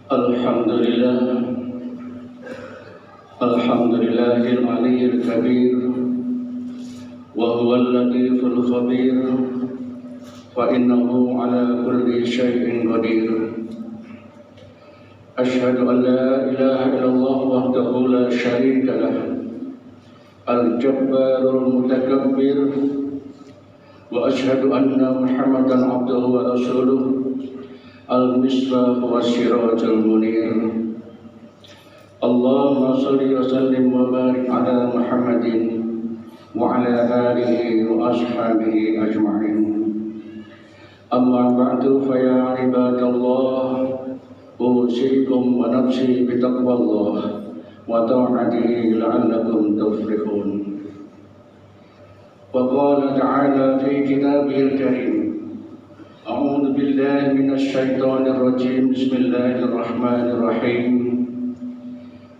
Alhamdulillah, Alhamdulillahil aliyyil kabir, wa huwal latiful khabir, wa innahu ala kulli syai'in qadir. Ashhadu an la ilaha illallah wahdahu la syarika lah, al-jabbarul mutakabbir, wa ashhadu anna Muhammadan abduhu wa rasuluh, al-misbah wa sirajul munir. Allahumma salli wa sallim wa barik ala Muhammadin wa ala alihi wa ashabihi ajma'in. Amma ba'du, fa ya ibadallah, usikum wa nafsi bitaqwallah wa ta'atihi la'allakum tuflihun. Wa qala ta'ala fi kitabihil karim, a'udzu billahi minasy syaithanir rajim. Bismillahirrahmanirrahim.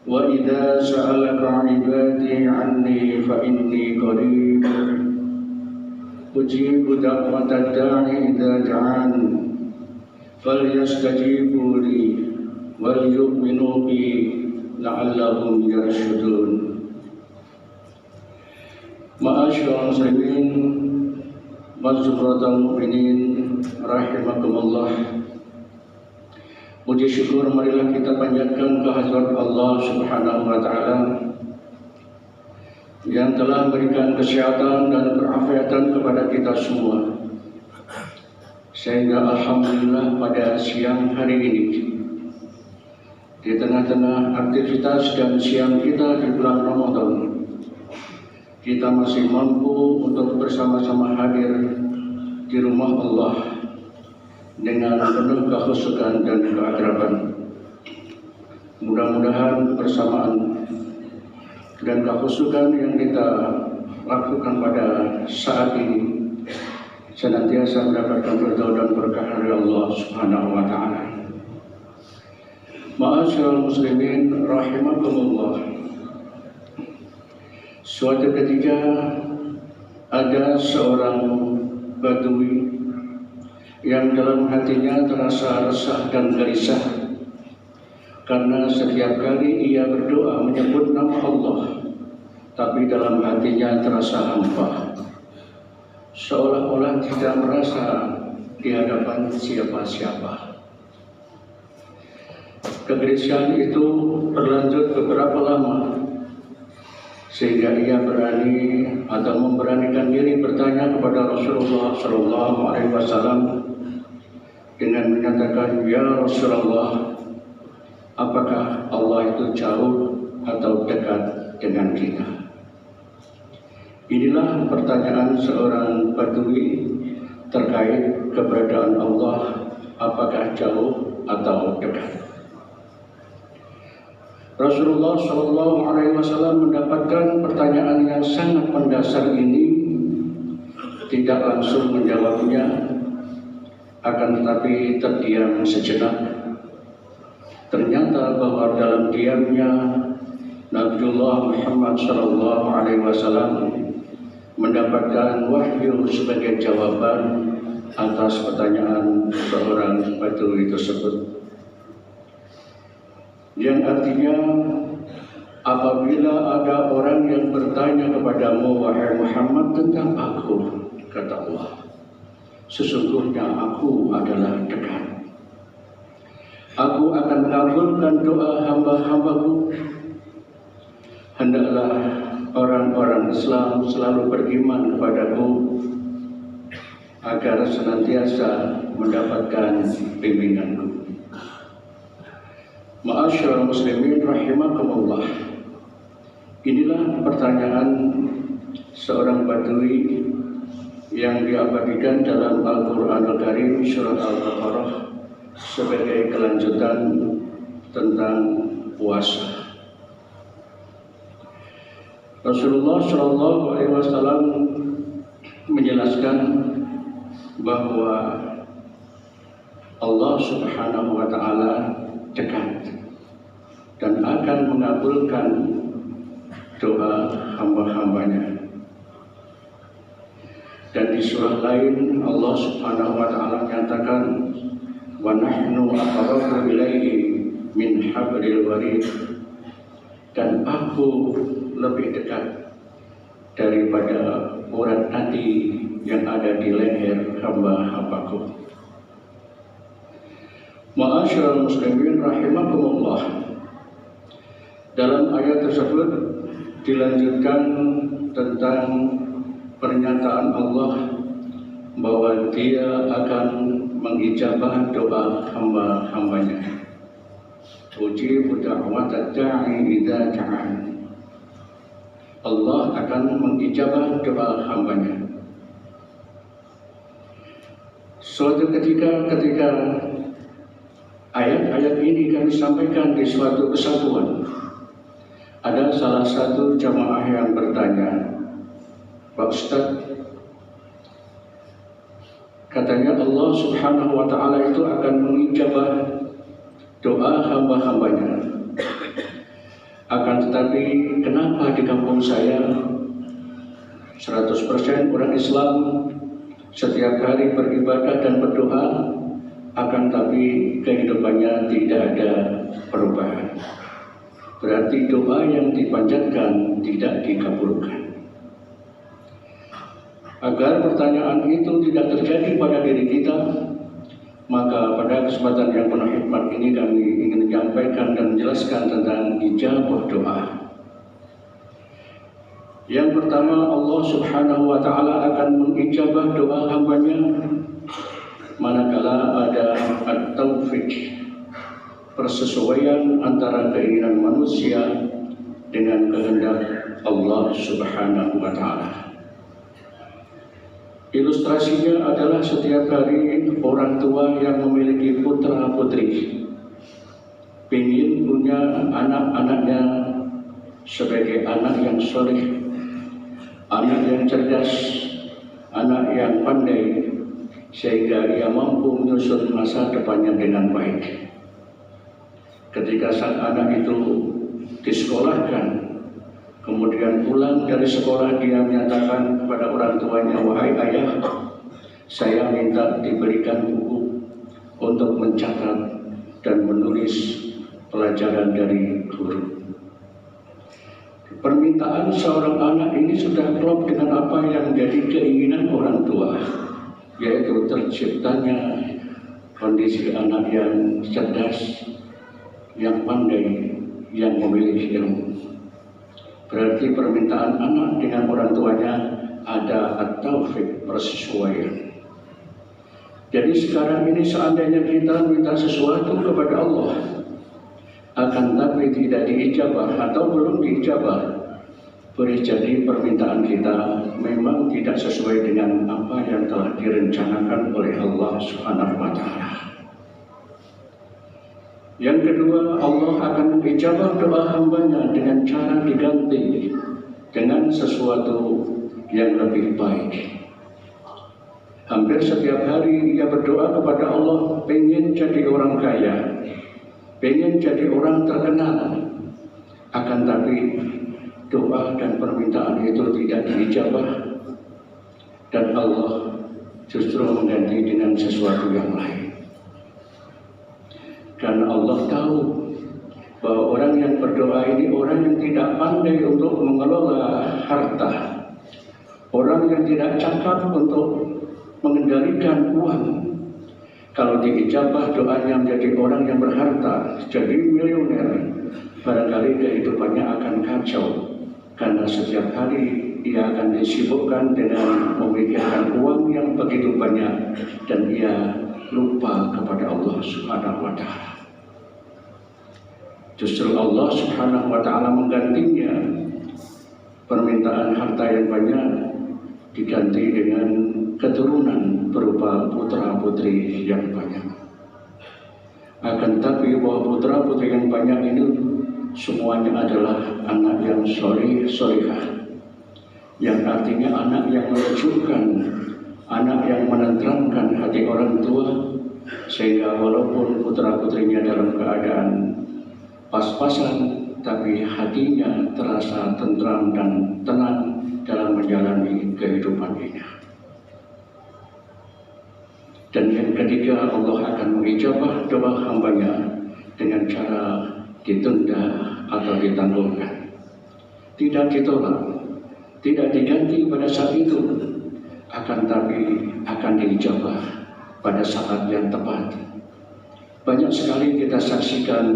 Wa idza sa'alaka 'ibadi 'anni fa inni qarib ujibu da'watad da'i idza da'an falyastajibu li wal yu'minu bi la'allahum yarshudun. Ma'asyiral muslimin wal zumratal mu'minin rahimakumullah. Puji syukur marilah kita panjatkan kehadirat Allah Subhanahu wa taala yang telah memberikan kesehatan dan kerafiatan kepada kita semua, sehingga alhamdulillah pada siang hari ini, di tengah-tengah aktivitas dan siang kita di bulan Ramadan, kita masih mampu untuk bersama-sama hadir di rumah Allah dengan penuh kekhusyukan dan keakraban. Mudah-mudahan persamaan dan kekhusyukan yang kita lakukan pada saat ini senantiasa mendapatkan ridha dan berkah dari Allah Subhanahu wa taala. Ma'asyiral muslimin rahimakumullah. Suatu ketika ada seorang badui yang dalam hatinya terasa resah dan gelisah karena setiap kali ia berdoa menyebut nama Allah, tapi dalam hatinya terasa hampa, seolah-olah tidak merasa di hadapan siapa-siapa. Kegelisahan itu berlanjut beberapa lama, sehingga ia berani atau memberanikan diri bertanya kepada Rasulullah SAW dengan menyatakan, "Ya Rasulullah, apakah Allah itu jauh atau dekat dengan kita?" Inilah pertanyaan seorang badui terkait keberadaan Allah, apakah jauh atau dekat. Rasulullah SAW mendapatkan pertanyaan yang sangat mendasar ini, tidak langsung menjawabnya, akan tetapi terdiam sejenak. Ternyata bahwa dalam diamnya Nabiullah Muhammad SAW mendapatkan wahyu sebagai jawaban atas pertanyaan seorang badui tersebut, yang artinya, apabila ada orang yang bertanya kepadamu, wahai Muhammad, tentang aku, kata Allah, sesungguhnya aku adalah dekat. Aku akan mengabulkan doa hamba-hambaku. Hendaklah orang-orang Islam selalu beriman kepadaku agar senantiasa mendapatkan bimbinganku. Ma'asyiral muslimin rahimakumullah. Inilah pertanyaan seorang badui yang diabadikan dalam Al-Quranul Karim surat Al-Baqarah sebagai kelanjutan tentang puasa. Rasulullah SAW menjelaskan bahwa Allah Subhanahu wa taala dekat dan akan mengabulkan doa hamba-hambanya. Dan di surah lain Allah Subhanahu wa taala menyatakan, wa nahnu aqrabu ilaihi min hablil warid, dan aku lebih dekat daripada urat nadi yang ada di leher hamba-hambaku. Ma'asyiral muslimin rahimakumullah. Dalam ayat tersebut dilanjutkan tentang pernyataan Allah bahwa Dia akan mengijabah doa hamba-hambanya. Ujibu da'watad da'i idza da'an. Allah akan mengijabah doa hambanya. Suatu ketika ayat-ayat ini kami sampaikan di suatu kesatuan, ada salah satu jamaah yang bertanya, Pak Ustaz, katanya Allah Subhanahu wa Ta'ala itu akan mengijabah doa hamba-hambanya. Akan tetapi kenapa di kampung saya 100% orang Islam setiap hari beribadah dan berdoa, akan tapi kehidupannya tidak ada perubahan? Berarti doa yang dipanjatkan tidak dikabulkan. Agar pertanyaan itu tidak terjadi pada diri kita, maka pada kesempatan yang penuh hikmat ini kami ingin menyampaikan dan menjelaskan tentang ijabah doa. Yang pertama, Allah Subhanahu wa Ta'ala akan mengijabah doa hambanya manakala ada at-taufiq, persesuaian antara keinginan manusia dengan kehendak Allah Subhanahu wa Ta'ala. Ilustrasinya adalah setiap hari orang tua yang memiliki putra putri ingin punya anak-anaknya sebagai anak yang soleh, anak yang cerdas, anak yang pandai, sehingga ia mampu menyusun masa depannya dengan baik. Ketika sang anak itu disekolahkan, kemudian pulang dari sekolah, dia menyatakan kepada orang tuanya, wahai ayah, saya minta diberikan buku untuk mencatat dan menulis pelajaran dari guru. Permintaan seorang anak ini sudah klop dengan apa yang menjadi keinginan orang tua, yaitu terciptanya kondisi anak yang cerdas, yang pandai, yang memilih ilmu. Berarti permintaan anak dengan orang tuanya ada at-taufiq, persesuaian. Jadi sekarang ini seandainya kita minta sesuatu kepada Allah, akan tapi tidak diijabah atau belum diijabah, boleh jadi permintaan kita memang tidak sesuai dengan apa yang telah direncanakan oleh Allah Subhanahu wa Ta'ala. Yang kedua, Allah akan mengijabah doa hambanya dengan cara diganti dengan sesuatu yang lebih baik. Hampir setiap hari ia berdoa kepada Allah, pengen jadi orang kaya, pengen jadi orang terkenal. Akan tapi doa dan permintaan itu tidak diijabah, dan Allah justru mengganti dengan sesuatu yang lain. Karena Allah tahu bahwa orang yang berdoa ini orang yang tidak pandai untuk mengelola harta, orang yang tidak cakap untuk mengendalikan uang. Kalau diijabah doanya menjadi orang yang berharta, jadi miliuner, barangkali kehidupannya akan kacau, karena setiap hari ia akan disibukkan dengan memikirkan uang yang begitu banyak, dan ia lupa kepada Allah Subhanahu wa Ta'ala. Justru Allah Subhanahu wa Ta'ala menggantinya permintaan harta yang banyak diganti dengan keturunan berupa putra-putri yang banyak. Akan tapi bahwa putra-putri yang banyak ini semuanya adalah anak yang soleh-solehah, yang artinya anak yang menyejukkan, anak yang menenteramkan hati orang tua, sehingga walaupun putra-putrinya dalam keadaan pas-pasan, tapi hatinya terasa tentram dan tenang dalam menjalani kehidupan ini. Dan yang ketiga, Allah akan mengijabah doa hambanya dengan cara ditunda atau ditangguhkan. Tidak ditolak, tidak diganti pada saat itu, akan tapi akan dijawab pada saat yang tepat. Banyak sekali kita saksikan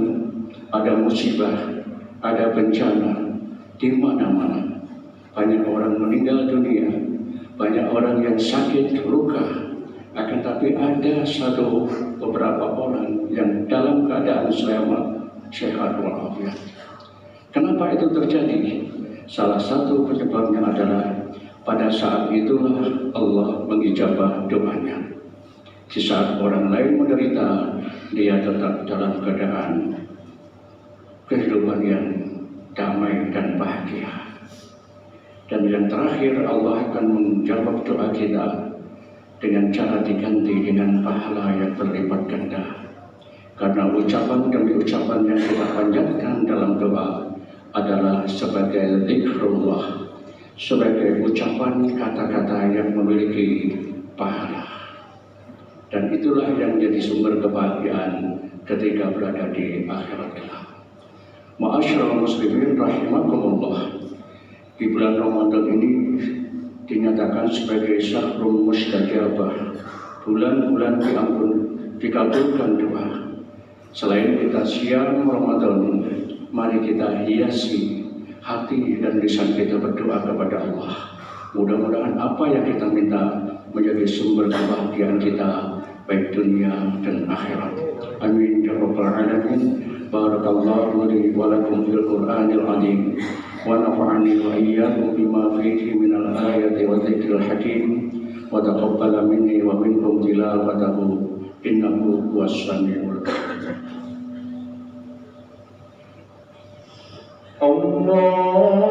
ada musibah, ada bencana di mana-mana. Banyak orang meninggal dunia, banyak orang yang sakit, luka. Akan tapi ada beberapa orang yang dalam keadaan selamat, sehat walafiat. Kenapa itu terjadi? Salah satu penyebabnya adalah pada saat itulah Allah mengijabah doanya. Di saat orang lain menderita, dia tetap dalam keadaan kehidupan yang damai dan bahagia. Dan yang terakhir, Allah akan menjawab doa kita dengan cara diganti dengan pahala yang berlipat ganda. Karena ucapan demi ucapan yang kita panjatkan dalam doa adalah sebagai zikrullah, sebagai ucapan kata-kata yang memiliki pahala. Dan itulah yang menjadi sumber kebahagiaan ketika berada di akhirat kelak. Ma'asyiral muslimin rahimakumullah. Di bulan Ramadan ini dinyatakan sebagai syahrul mustajabah, bulan-bulan dikabulkan doa. Selain kita siam Ramadan, mari kita hiasi hati dan lisan kita berdoa kepada Allah. Mudah-mudahan apa yang kita minta menjadi sumber kebahagiaan kita, baik dunia dan akhirat. Amin ya rabbal alamin. Barakallahu li wa lakum fil Qur'anil azim wa nafa'ani wa iyyakum bima fihi minal ayati wa dzikril hakim wa taqabbala minni wa minkum tilawatahu innahu huwas samiul alim. Allahumma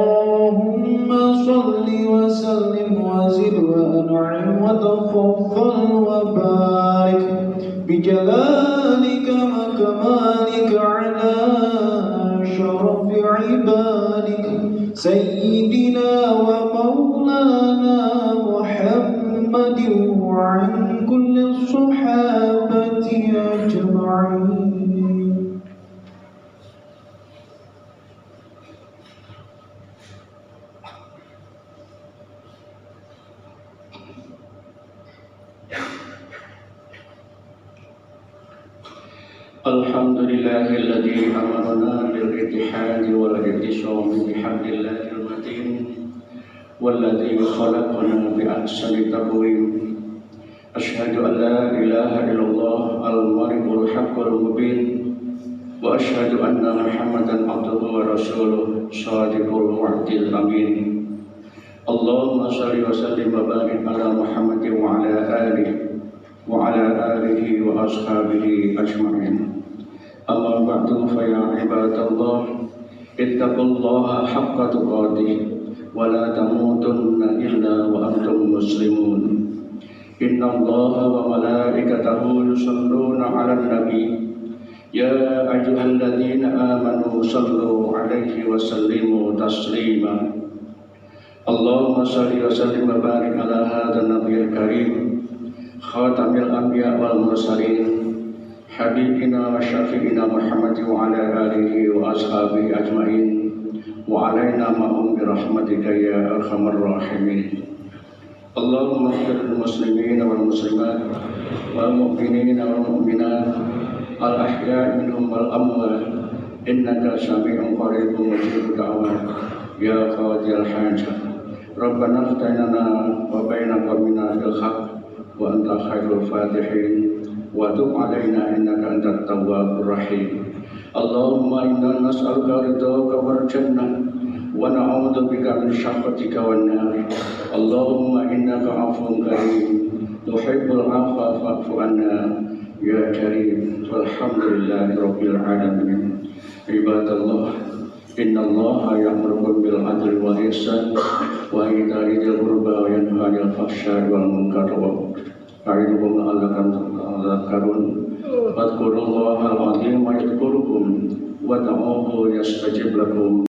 salli wa sallim wa zid wa an'im wa tafaddal wa barik bijalalika wa kamalika ala syarafi ibadika sayyidina wa maulana Muhammadin wa an kulli sahabati ajma'in. Alhamdulillahilladzi amarna bil ittihadi wal i'tisami bihamdillahil matin walladzi khalaqana bi ahsani taqwim. Asyhadu an la ilaha illallah al-malikul haqqul mubin wa asyhadu anna Muhammadan abduhu wa rasuluh shadiqul wa'dil amin. Allahumma shalli wa sallim wa barik ala Muhammadin wa ala alihi wa ashabihi ajma'in. Amma ba'du fa ya ibadallah ittaqullaha haqqa tuqatih wa la tamutunna illa wa antum muslimun. Innallaha wa malaikatahu yusholluna 'alan nabi ya ayyuhalladzina amanu shallu 'alaihi wa sallimu taslima. Allahumma shalli wa sallim wa barik ala hadzal nabiyil karim khatamil anbiya wal mursalin habibina wa syafi'ina Muhammad wa ala alihi wa ashabihi ajma'in wa alaina ma'um bi rahmatika ya arhamar rahimin. Allahumma ighfir lil muslimina wal muslimat wal mu'minina wal mu'minat al ahya'i minhum wal amwat innaka sami'un qaribun mujibud da'wat ya qadiyal hajat. Rabbana ftainana wa baina qawmina bil haqq wa anta khairul fatihin wa tub alaina innaka antat tawwabur rahim. Allahumma inna nas'aluka ridhaka wal jannah wa na'udzu bika min syakhatika wan nar. Allahumma innaka 'afuwun karim tuhibbul 'afwa fa'fu anna ya karim. Walhamdulillahi rabbil alamin. Ibadallah innallaha ya'muru bil 'adli wal ihsan wa ita'i dzil qurba wa yanha 'anil fahsya'i wal munkari wal a'idukum la'allakum tadhakkarun. Fadhkurullahal 'azim wa yadhkurukum wa da'uhu yastajib lakum.